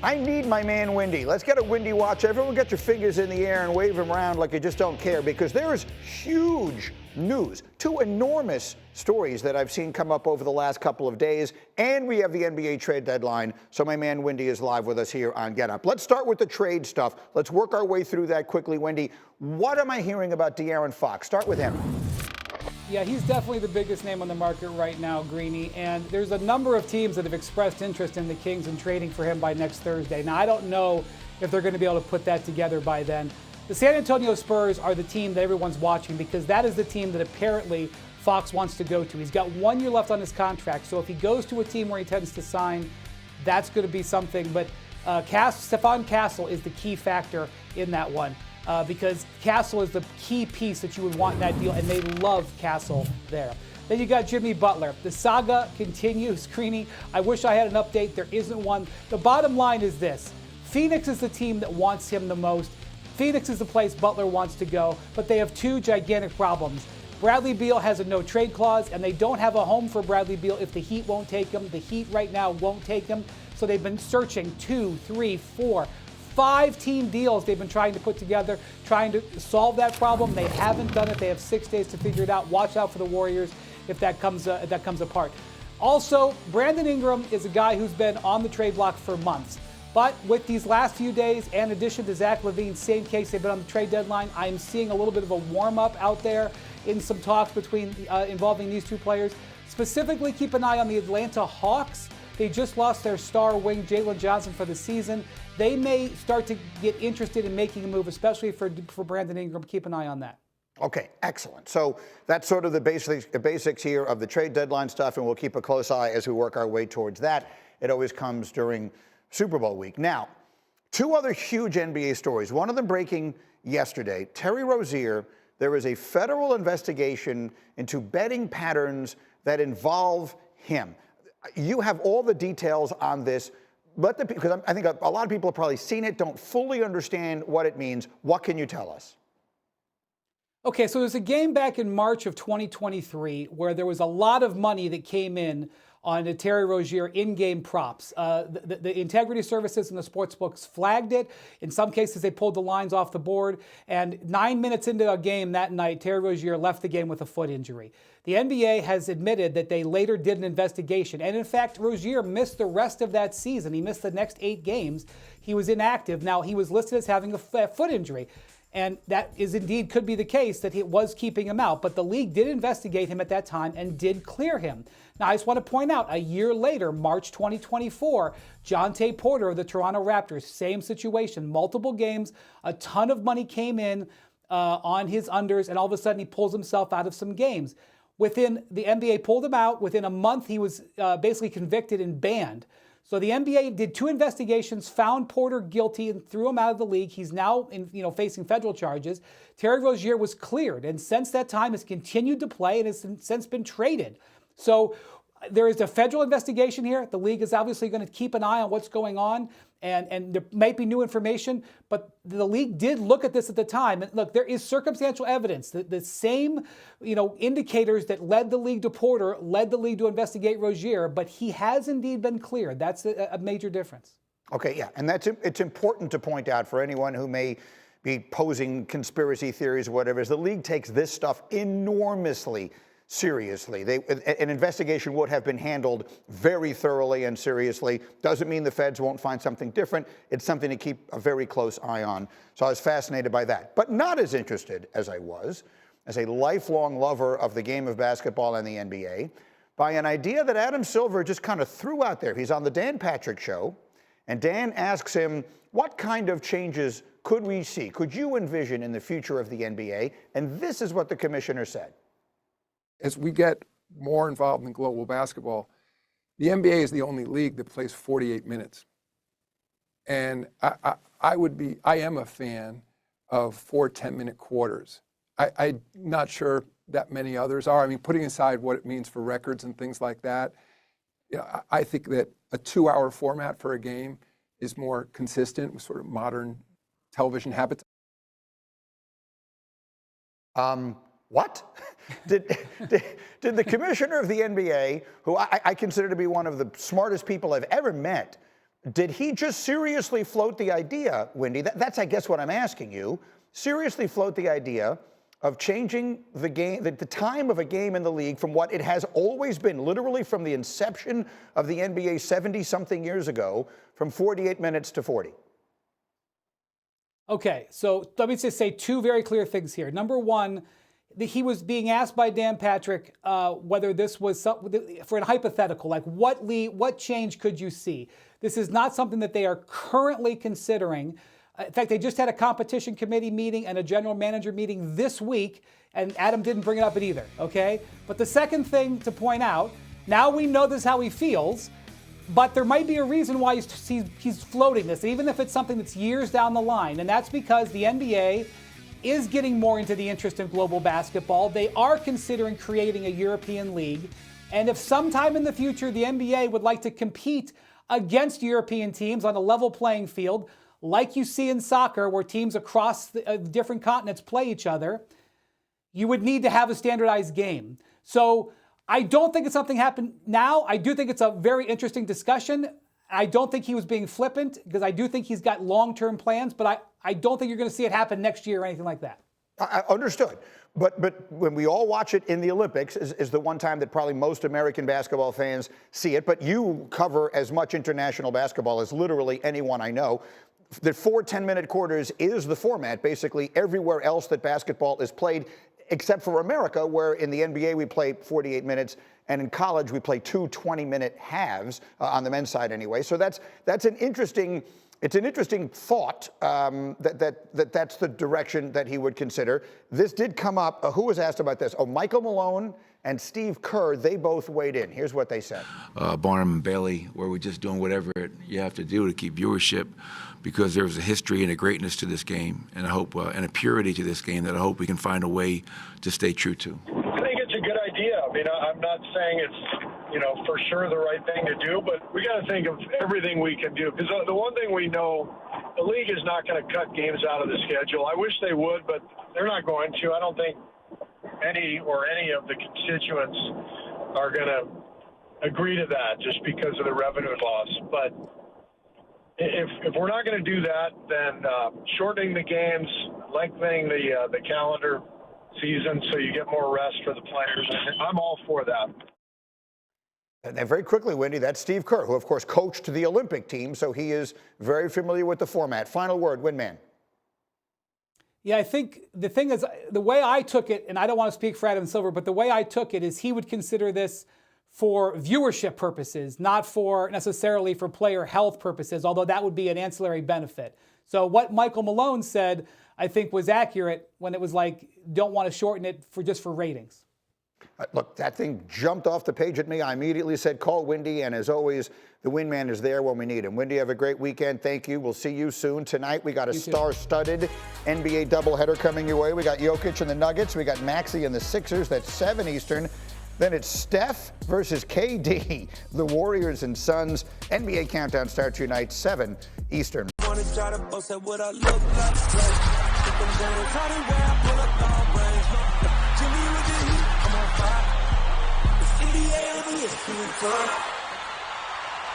I need my man Windy. Let's get a Windy watch. Everyone get your fingers in the air and wave them around like you just don't care, because there is huge news. Two enormous stories that I've seen come up over the last couple of days, and we have the NBA trade deadline. So my man Windy is live with us here on Get Up. Let's start with the trade stuff. Let's work our way through that quickly. Windy, what am I hearing about De'Aaron Fox? Start with him. Yeah, he's definitely the biggest name on the market right now, Greeny, and there's a number of teams that have expressed interest in the Kings in trading for him by next Thursday. Now, I don't know if they're going to be able to put that together by then. The San Antonio Spurs are the team that everyone's watching, because that is the team that apparently Fox wants to go to. He's got 1 year left on his contract, so if he goes to a team where he tends to sign, that's going to be something. But Stephon Castle is the key factor in that one. Because Castle is the key piece that you would want in that deal, and they love Castle there. Then you got Jimmy Butler. The saga continues, Greeny. I wish I had an update. There isn't one. The bottom line is this. Phoenix is the team that wants him the most. Phoenix is the place Butler wants to go, but they have two gigantic problems. Bradley Beal has a no-trade clause, and they don't have a home for Bradley Beal if the Heat won't take him. The Heat right now won't take him, so they've been searching 2, 3, 4, 5-team deals they've been trying to put together, trying to solve that problem. They haven't done it. They have 6 days to figure it out. Watch out for the Warriors if that comes apart. Also, Brandon Ingram is a guy who's been on the trade block for months. But with these last few days, and in addition to Zach LaVine, same case, they've been on the trade deadline. I'm seeing a little bit of a warm-up out there in some talks between involving these two players. Specifically, keep an eye on the Atlanta Hawks. They just lost their star wing, Jalen Johnson, for the season. They may start to get interested in making a move, especially for Brandon Ingram. Keep an eye on that. Okay, excellent. So that's sort of the basics here of the trade deadline stuff, and we'll keep a close eye as we work our way towards that. It always comes during Super Bowl week. Now, 2 other huge NBA stories. One of them breaking yesterday. Terry Rozier, there is a federal investigation into betting patterns that involve him. You have all the details on this. Because I think a lot of people have probably seen it, don't fully understand what it means. What can you tell us? Okay, so there's a game back in March of 2023 where there was a lot of money that came in on the Terry Rozier in-game props. The integrity services and the sports books flagged it. In some cases, they pulled the lines off the board. And 9 minutes into a game that night, Terry Rozier left the game with a foot injury. The NBA has admitted that they later did an investigation. And in fact, Rozier missed the rest of that season. He missed the next 8 games. He was inactive. Now, he was listed as having a foot injury. And that is indeed could be the case, that it was keeping him out. But the league did investigate him at that time and did clear him. Now, I just want to point out, a year later, March 2024, Jonte Porter of the Toronto Raptors, same situation, multiple games, a ton of money came in on his unders, and all of a sudden he pulls himself out of some games. The NBA pulled him out. Within a month, he was basically convicted and banned. So the NBA did 2 investigations, found Porter guilty, and threw him out of the league. He's now facing federal charges. Terry Rozier was cleared, and since that time has continued to play and has since been traded. So there is a federal investigation here. The league is obviously going to keep an eye on what's going on, and there might be new information, but the league did look at this at the time. And look, there is circumstantial evidence that the same indicators that led the league to Porter led the league to investigate Rozier, but he has indeed been cleared. That's a major difference. Okay, yeah, and it's important to point out for anyone who may be posing conspiracy theories or whatever, is the league takes this stuff enormously seriously. An investigation would have been handled very thoroughly and seriously. Doesn't mean the feds won't find something different. It's something to keep a very close eye on. So I was fascinated by that, but not as interested as I was, as a lifelong lover of the game of basketball and the NBA, by an idea that Adam Silver just kind of threw out there. He's on the Dan Patrick Show, and Dan asks him, what kind of changes could we see, could you envision in the future of the NBA? And this is what the commissioner said. As we get more involved in global basketball, the NBA is the only league that plays 48 minutes. And I am a fan of 4 10-minute quarters. I'm not sure that many others are. I mean, putting aside what it means for records and things like that, I think that a 2-hour format for a game is more consistent with sort of modern television habits. What? Did the commissioner of the NBA, who I consider to be one of the smartest people I've ever met, Did he just seriously float the idea, Wendy? That's, I guess, what I'm asking you. Seriously float the idea of changing the game, the time of a game in the league from what it has always been, literally from the inception of the NBA 70-something years ago, from 48 minutes to 40? Okay, so let me just say two very clear things here. Number one, he was being asked by Dan Patrick whether this was for a hypothetical, like what change could you see? This is not something that they are currently considering. In fact, they just had a competition committee meeting and a general manager meeting this week, and Adam didn't bring it up either, okay? But the second thing to point out, now we know this is how he feels, but there might be a reason why he's floating this, even if it's something that's years down the line, and that's because the NBA is getting more into the interest in global basketball. They are considering creating a European league, and if sometime in the future the NBA would like to compete against European teams on a level playing field, like you see in soccer where teams across different continents play each other, you would need to have a standardized game. So I don't think it's something happened now. I do think it's a very interesting discussion. I don't think he was being flippant because I do think he's got long-term plans, but I don't think you're going to see it happen next year or anything like that. I understood. But when we all watch it in the Olympics is the one time that probably most American basketball fans see it. But you cover as much international basketball as literally anyone I know. The 4 10-minute quarters is the format basically everywhere else that basketball is played, except for America, where in the NBA we play 48 minutes, and in college we play 2 20-minute halves on the men's side anyway. So that's an interesting. It's an interesting thought that's the direction that he would consider. This did come up. Who was asked about this? Oh, Michael Malone and Steve Kerr. They both weighed in. Here's what they said. Barnum and Bailey, where we're just doing whatever you have to do to keep viewership, because there's a history and a greatness to this game, and I hope and a purity to this game that I hope we can find a way to stay true to. I think it's a good idea. I mean, I'm not saying it's, for sure the right thing to do, but we got to think of everything we can do. Because the one thing we know, the league is not going to cut games out of the schedule. I wish they would, but they're not going to. I don't think any of the constituents are going to agree to that just because of the revenue loss. But if we're not going to do that, then shortening the games, lengthening the calendar season so you get more rest for the players, I'm all for that. And very quickly, Wendy, that's Steve Kerr, who, of course, coached the Olympic team, so he is very familiar with the format. Final word, Windman. Yeah, I think the thing is, the way I took it, and I don't want to speak for Adam Silver, but the way I took it is he would consider this for viewership purposes, not for necessarily for player health purposes, although that would be an ancillary benefit. So what Michael Malone said, I think, was accurate when it was like, don't want to shorten it just for ratings. Look, that thing jumped off the page at me. I immediately said, call Windy, and as always, the Windman is there when we need him. Windy, have a great weekend. Thank you. We'll see you soon. Tonight, we got a star-studded NBA doubleheader coming your way. We got Jokic and the Nuggets. We got Maxey and the Sixers. That's 7 Eastern. Then it's Steph versus KD, the Warriors and Suns. NBA Countdown starts tonight, 7 Eastern. NBA